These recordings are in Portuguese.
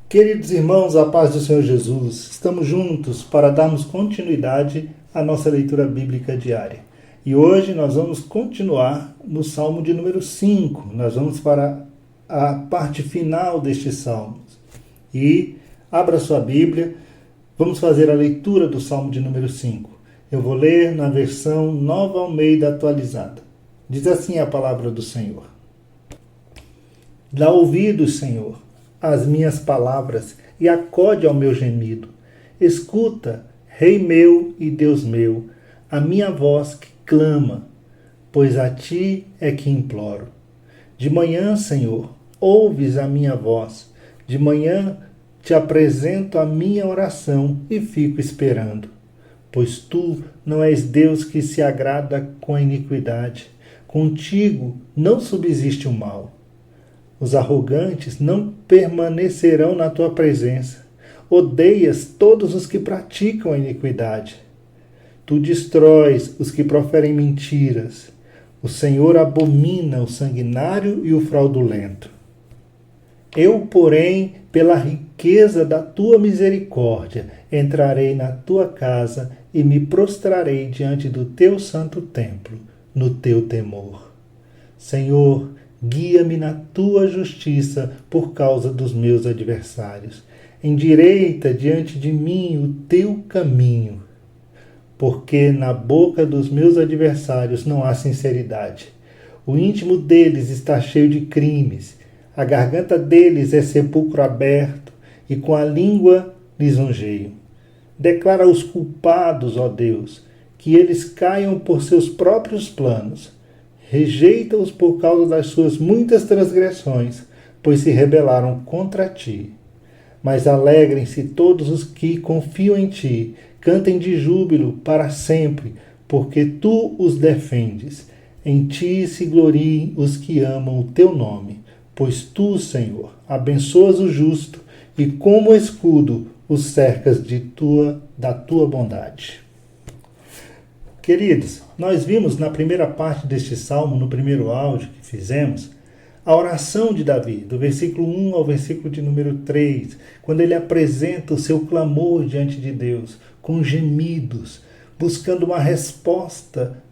Queridos irmãos, a paz do Senhor Jesus, estamos juntos para darmos continuidade à nossa leitura bíblica diária. E hoje nós vamos continuar no Salmo de número 5. Nós vamos para a parte final deste Salmo. E abra sua Bíblia, vamos fazer a leitura do Salmo de número 5. Eu vou ler na versão Nova Almeida atualizada. Diz assim a palavra do Senhor. Dá ouvidos, Senhor, às minhas palavras e acode ao meu gemido. Escuta, Rei meu e Deus meu, a minha voz que clama, pois a ti é que imploro. De manhã, Senhor, ouves a minha voz. De manhã te apresento a minha oração e fico esperando. Pois tu não és Deus que se agrada com a iniquidade. Contigo não subsiste o mal. Os arrogantes não permanecerão na tua presença. Odeias todos os que praticam a iniquidade. Tu destróis os que proferem mentiras. O Senhor abomina o sanguinário e o fraudulento. Eu, porém, pela riqueza da tua misericórdia, entrarei na tua casa e me prostrarei diante do teu santo templo, no teu temor. Senhor, guia-me na tua justiça por causa dos meus adversários. Endireita diante de mim o teu caminho, porque na boca dos meus adversários não há sinceridade. O íntimo deles está cheio de crimes. A garganta deles é sepulcro aberto, e com a língua lisonjeiam. Declara os culpados, ó Deus, que eles caiam por seus próprios planos. Rejeita-os por causa das suas muitas transgressões, pois se rebelaram contra ti. Mas alegrem-se todos os que confiam em ti, cantem de júbilo para sempre, porque tu os defendes. Em ti se gloriem os que amam o teu nome, pois tu, Senhor, abençoas o justo e como escudo os cercas da tua bondade. Queridos, nós vimos na primeira parte deste salmo, no primeiro áudio que fizemos, a oração de Davi, do versículo 1 ao versículo de número 3, quando ele apresenta o seu clamor diante de Deus, com gemidos, buscando uma resposta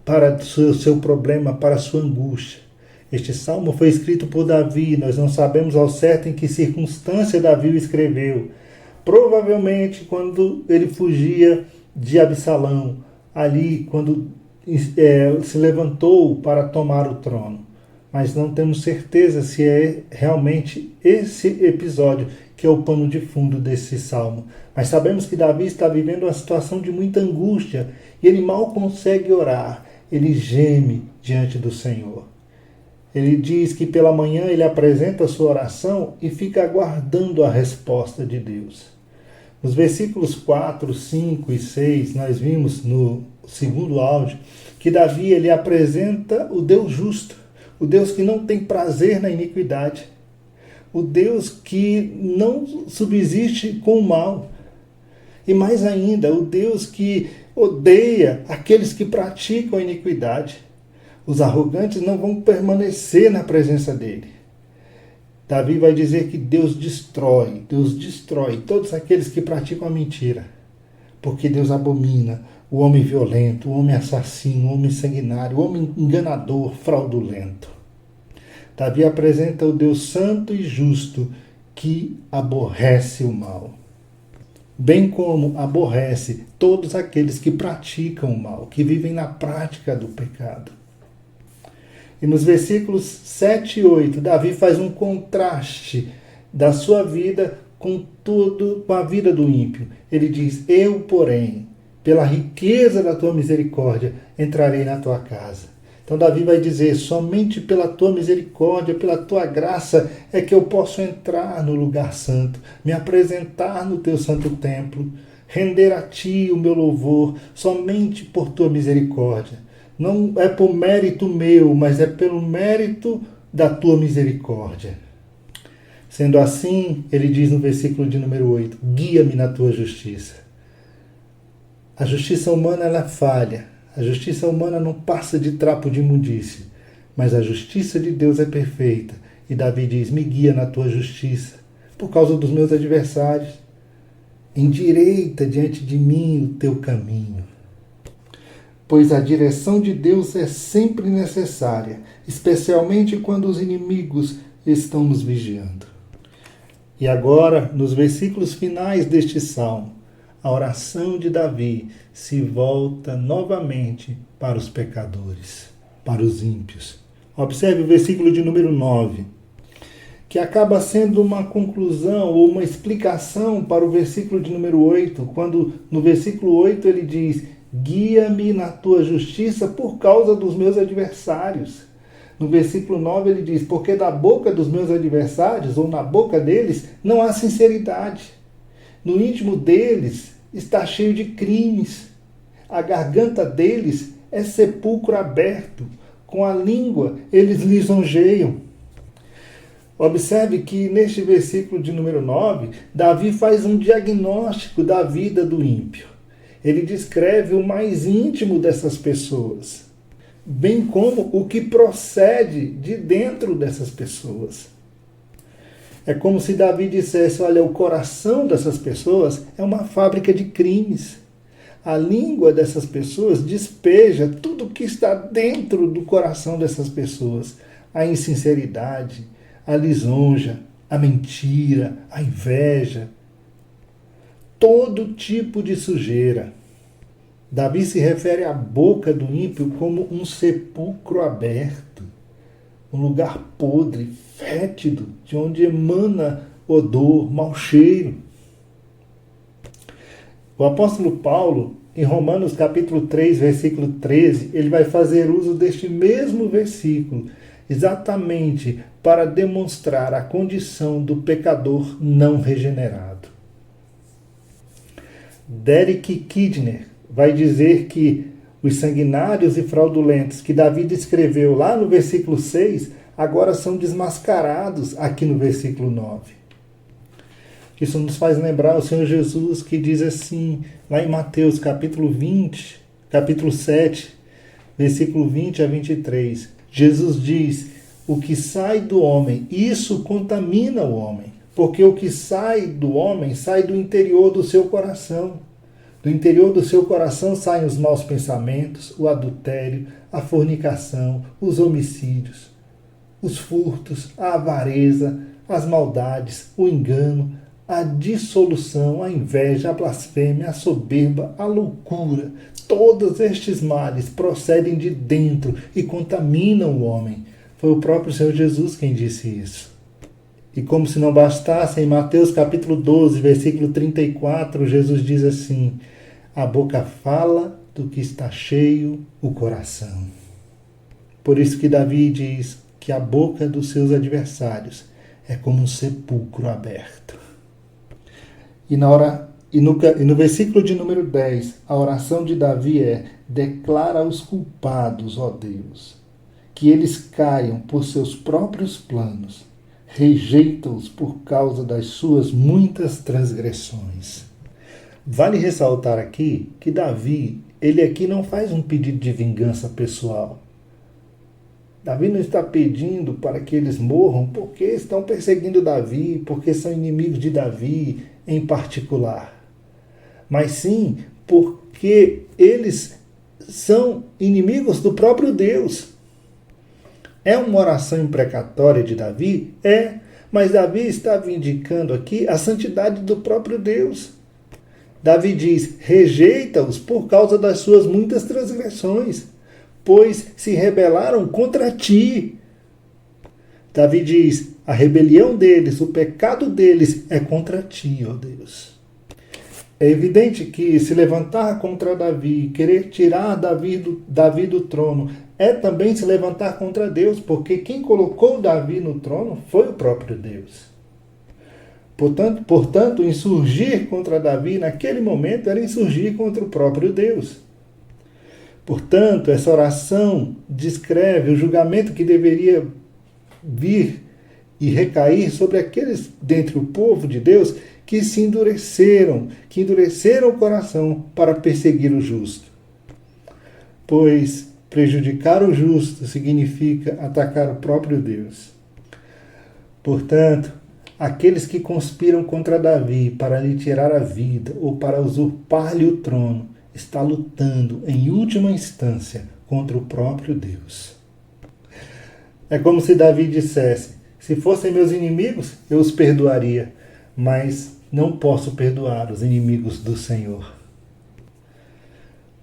para o seu problema, para a sua angústia. Este salmo foi escrito por Davi, nós não sabemos ao certo em que circunstância Davi o escreveu. Provavelmente quando ele fugia de Absalão, ali quando se levantou para tomar o trono. Mas não temos certeza se é realmente esse episódio que é o pano de fundo desse salmo. Mas sabemos que Davi está vivendo uma situação de muita angústia e ele mal consegue orar, ele geme diante do Senhor. Ele diz que pela manhã ele apresenta a sua oração e fica aguardando a resposta de Deus. Nos versículos 4, 5 e 6, nós vimos no segundo áudio que Davi ele apresenta o Deus justo, o Deus que não tem prazer na iniquidade, o Deus que não subsiste com o mal, e mais ainda, o Deus que odeia aqueles que praticam a iniquidade. Os arrogantes não vão permanecer na presença dele. Davi vai dizer que Deus destrói todos aqueles que praticam a mentira, porque Deus abomina o homem violento, o homem assassino, o homem sanguinário, o homem enganador, fraudulento. Davi apresenta o Deus santo e justo que aborrece o mal, bem como aborrece todos aqueles que praticam o mal, que vivem na prática do pecado. E nos versículos 7 e 8, Davi faz um contraste da sua vida com a vida do ímpio. Ele diz, eu, porém, pela riqueza da tua misericórdia, entrarei na tua casa. Então Davi vai dizer, somente pela tua misericórdia, pela tua graça, é que eu posso entrar no lugar santo, me apresentar no teu santo templo, render a ti o meu louvor, somente por tua misericórdia. Não é por mérito meu, mas é pelo mérito da tua misericórdia. Sendo assim, ele diz no versículo de número 8, guia-me na tua justiça. A justiça humana ela falha. A justiça humana não passa de trapo de imundície. Mas a justiça de Deus é perfeita. E Davi diz, me guia na tua justiça. por causa dos meus adversários. Endireita diante de mim o teu caminho. Pois a direção de Deus é sempre necessária, especialmente quando os inimigos estão nos vigiando. E agora, nos versículos finais deste salmo, a oração de Davi se volta novamente para os pecadores, para os ímpios. Observe o versículo de número 9, que acaba sendo uma conclusão ou uma explicação para o versículo de número 8, quando no versículo 8 ele diz: guia-me na tua justiça por causa dos meus adversários. No versículo 9 ele diz: porque da boca dos meus adversários, ou na boca deles, não há sinceridade. No íntimo deles está cheio de crimes. A garganta deles é sepulcro aberto. Com a língua eles lisonjeiam. Observe que neste versículo de número 9, Davi faz um diagnóstico da vida do ímpio. Ele descreve o mais íntimo dessas pessoas, bem como o que procede de dentro dessas pessoas. É como se Davi dissesse: olha, o coração dessas pessoas é uma fábrica de crimes. A língua dessas pessoas despeja tudo o que está dentro do coração dessas pessoas. A insinceridade, a lisonja, a mentira, a inveja, todo tipo de sujeira. Davi se refere à boca do ímpio como um sepulcro aberto, um lugar podre, fétido, de onde emana odor, mau cheiro. O apóstolo Paulo, em Romanos capítulo 3, versículo 13, ele vai fazer uso deste mesmo versículo, exatamente para demonstrar a condição do pecador não regenerado. Derek Kidner vai dizer que os sanguinários e fraudulentos que Davi descreveu lá no versículo 6, agora são desmascarados aqui no versículo 9. Isso nos faz lembrar o Senhor Jesus, que diz assim, lá em Mateus capítulo 20, capítulo 7, versículo 20 a 23. Jesus diz: o que sai do homem, isso contamina o homem, porque o que sai do homem sai do interior do seu coração. Do interior do seu coração saem os maus pensamentos, o adultério, a fornicação, os homicídios, os furtos, a avareza, as maldades, o engano, a dissolução, a inveja, a blasfêmia, a soberba, a loucura. Todos estes males procedem de dentro e contaminam o homem. Foi o próprio Senhor Jesus quem disse isso. E como se não bastasse, em Mateus capítulo 12, versículo 34, Jesus diz assim: a boca fala do que está cheio o coração. Por isso que Davi diz que a boca dos seus adversários é como um sepulcro aberto. E no versículo de número 10, a oração de Davi é: declara os culpados, ó Deus, que eles caiam por seus próprios planos, rejeita-os por causa das suas muitas transgressões. Vale ressaltar aqui que Davi, ele aqui não faz um pedido de vingança pessoal. Davi não está pedindo para que eles morram porque estão perseguindo Davi, porque são inimigos de Davi em particular. Mas sim porque eles são inimigos do próprio Deus. É uma oração imprecatória de Davi? É, mas Davi está vindicando aqui a santidade do próprio Deus. Davi diz: rejeita-os por causa das suas muitas transgressões, pois se rebelaram contra ti. Davi diz: a rebelião deles, o pecado deles é contra ti, ó Deus. É evidente que se levantar contra Davi, querer tirar Davi do trono, é também se levantar contra Deus, porque quem colocou Davi no trono foi o próprio Deus. Portanto, insurgir contra Davi naquele momento era insurgir contra o próprio Deus. Portanto, essa oração descreve o julgamento que deveria vir e recair sobre aqueles dentre o povo de Deus que se endureceram, que endureceram o coração para perseguir o justo. Pois prejudicar o justo significa atacar o próprio Deus. Portanto, Aqueles que conspiram contra Davi para lhe tirar a vida ou para usurpar-lhe o trono, está lutando, em última instância, contra o próprio Deus. É como se Davi dissesse: se fossem meus inimigos, eu os perdoaria, mas não posso perdoar os inimigos do Senhor.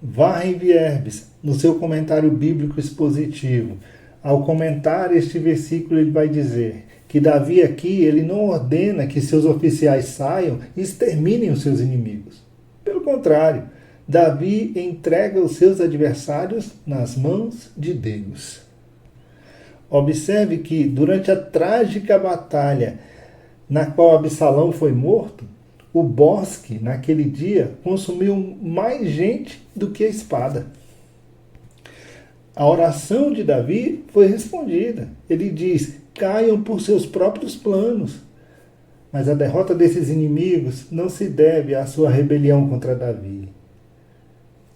Warren Wierbes, no seu comentário bíblico expositivo, ao comentar este versículo, ele vai dizer que Davi aqui, ele não ordena que seus oficiais saiam e exterminem os seus inimigos. Pelo contrário, Davi entrega os seus adversários nas mãos de Deus. Observe que durante a trágica batalha na qual Absalão foi morto, o bosque, naquele dia, consumiu mais gente do que a espada. A oração de Davi foi respondida. Ele diz: caiam por seus próprios planos. Mas a derrota desses inimigos não se deve à sua rebelião contra Davi.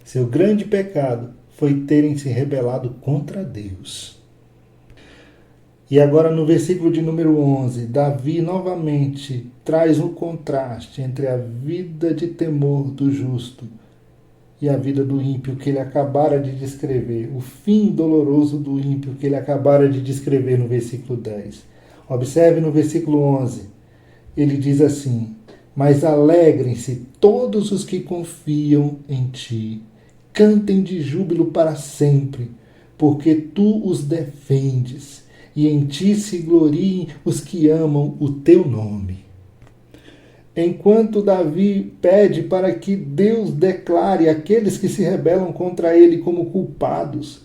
Seu grande pecado foi terem se rebelado contra Deus. E agora no versículo de número 11, Davi novamente traz um contraste entre a vida de temor do justo e a vida do ímpio que ele acabara de descrever, o fim doloroso do ímpio que ele acabara de descrever no versículo 10. Observe no versículo 11, ele diz assim: mas alegrem-se todos os que confiam em ti, cantem de júbilo para sempre, porque tu os defendes, e em ti se gloriem os que amam o teu nome. Enquanto Davi pede para que Deus declare aqueles que se rebelam contra ele como culpados,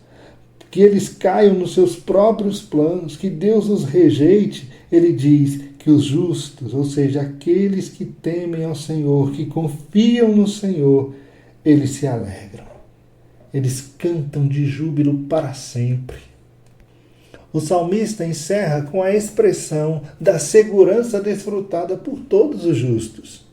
que eles caiam nos seus próprios planos, que Deus os rejeite, ele diz que os justos, ou seja, aqueles que temem ao Senhor, que confiam no Senhor, eles se alegram. Eles cantam de júbilo para sempre. O salmista encerra com a expressão da segurança desfrutada por todos os justos.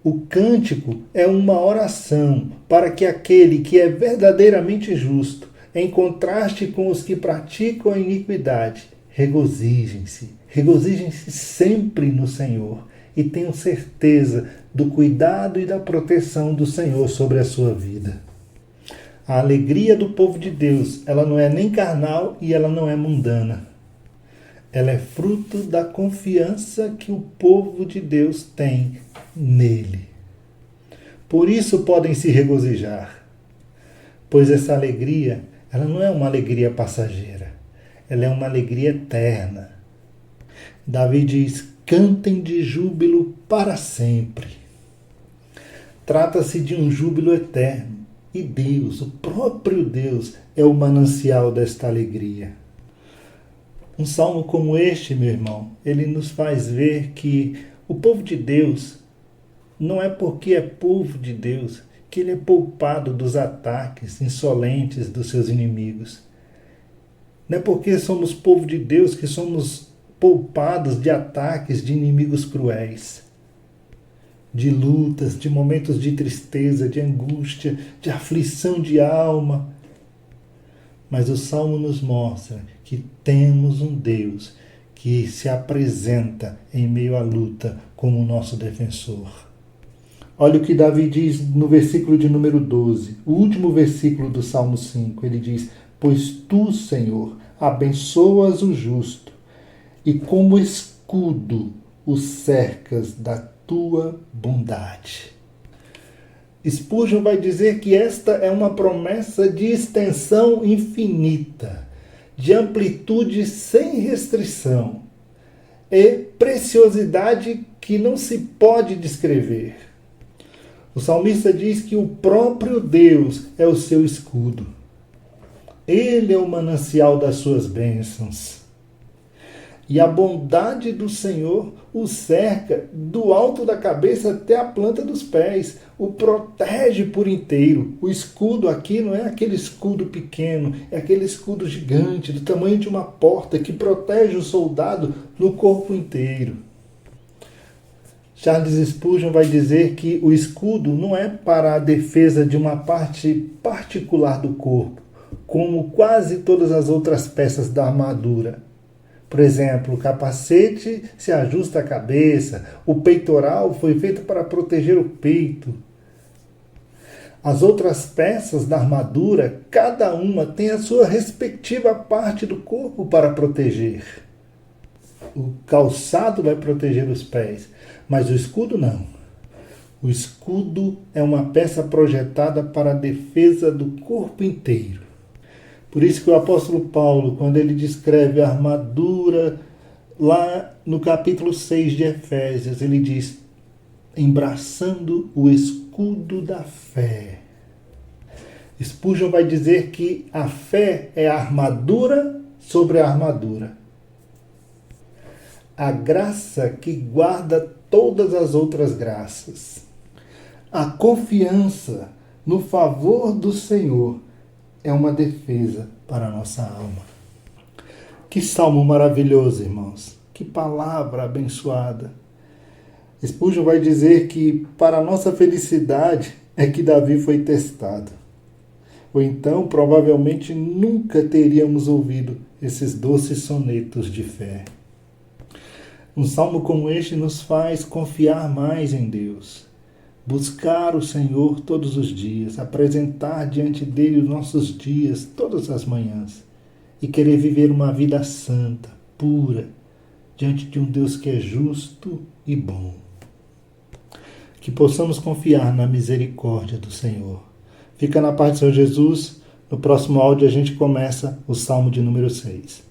O cântico é uma oração para que aquele que é verdadeiramente justo, em contraste com os que praticam a iniquidade, regozijem-se. Regozijem-se sempre no Senhor e tenham certeza do cuidado e da proteção do Senhor sobre a sua vida. A alegria do povo de Deus, ela não é nem carnal e ela não é mundana. Ela é fruto da confiança que o povo de Deus tem nele. Por isso podem se regozijar, pois essa alegria, ela não é uma alegria passageira, ela é uma alegria eterna. Davi diz: cantem de júbilo para sempre. Trata-se de um júbilo eterno. E Deus, o próprio Deus, é o manancial desta alegria. Um salmo como este, meu irmão, ele nos faz ver que o povo de Deus, não é porque é povo de Deus que ele é poupado dos ataques insolentes dos seus inimigos. Não é porque somos povo de Deus que somos poupados de ataques de inimigos cruéis, de lutas, de momentos de tristeza, de angústia, de aflição de alma. Mas o Salmo nos mostra que temos um Deus que se apresenta em meio à luta como o nosso defensor. Olha o que Davi diz no versículo de número 12, o último versículo do Salmo 5. Ele diz: pois tu, Senhor, abençoas o justo, e como escudo o cercas da tua bondade. Spurgeon vai dizer que esta é uma promessa de extensão infinita, de amplitude sem restrição e preciosidade que não se pode descrever. O salmista diz que o próprio Deus é o seu escudo. Ele é o manancial das suas bênçãos. E a bondade do Senhor o cerca do alto da cabeça até a planta dos pés, o protege por inteiro. O escudo aqui não é aquele escudo pequeno, é aquele escudo gigante, do tamanho de uma porta, que protege o soldado no corpo inteiro. Charles Spurgeon vai dizer que o escudo não é para a defesa de uma parte particular do corpo, como quase todas as outras peças da armadura, Por exemplo, o capacete se ajusta à cabeça, o peitoral foi feito para proteger o peito. As outras peças da armadura, cada uma tem a sua respectiva parte do corpo para proteger. O calçado vai proteger os pés, mas o escudo não. O escudo é uma peça projetada para a defesa do corpo inteiro. Por isso que o apóstolo Paulo, quando ele descreve a armadura, lá no capítulo 6 de Efésios, ele diz, embraçando o escudo da fé. Spurgeon vai dizer que a fé é a armadura sobre a armadura. A graça que guarda todas as outras graças. A confiança no favor do Senhor é uma defesa para a nossa alma. Que salmo maravilhoso, irmãos. Que palavra abençoada. Spurgeon vai dizer que para a nossa felicidade é que Davi foi testado. Ou então, provavelmente, nunca teríamos ouvido esses doces sonetos de fé. Um salmo como este nos faz confiar mais em Deus, buscar o Senhor todos os dias, apresentar diante dele os nossos dias, todas as manhãs, e querer viver uma vida santa, pura, diante de um Deus que é justo e bom. Que possamos confiar na misericórdia do Senhor. Fica na paz do Senhor Jesus. No próximo áudio a gente começa o Salmo de número 6.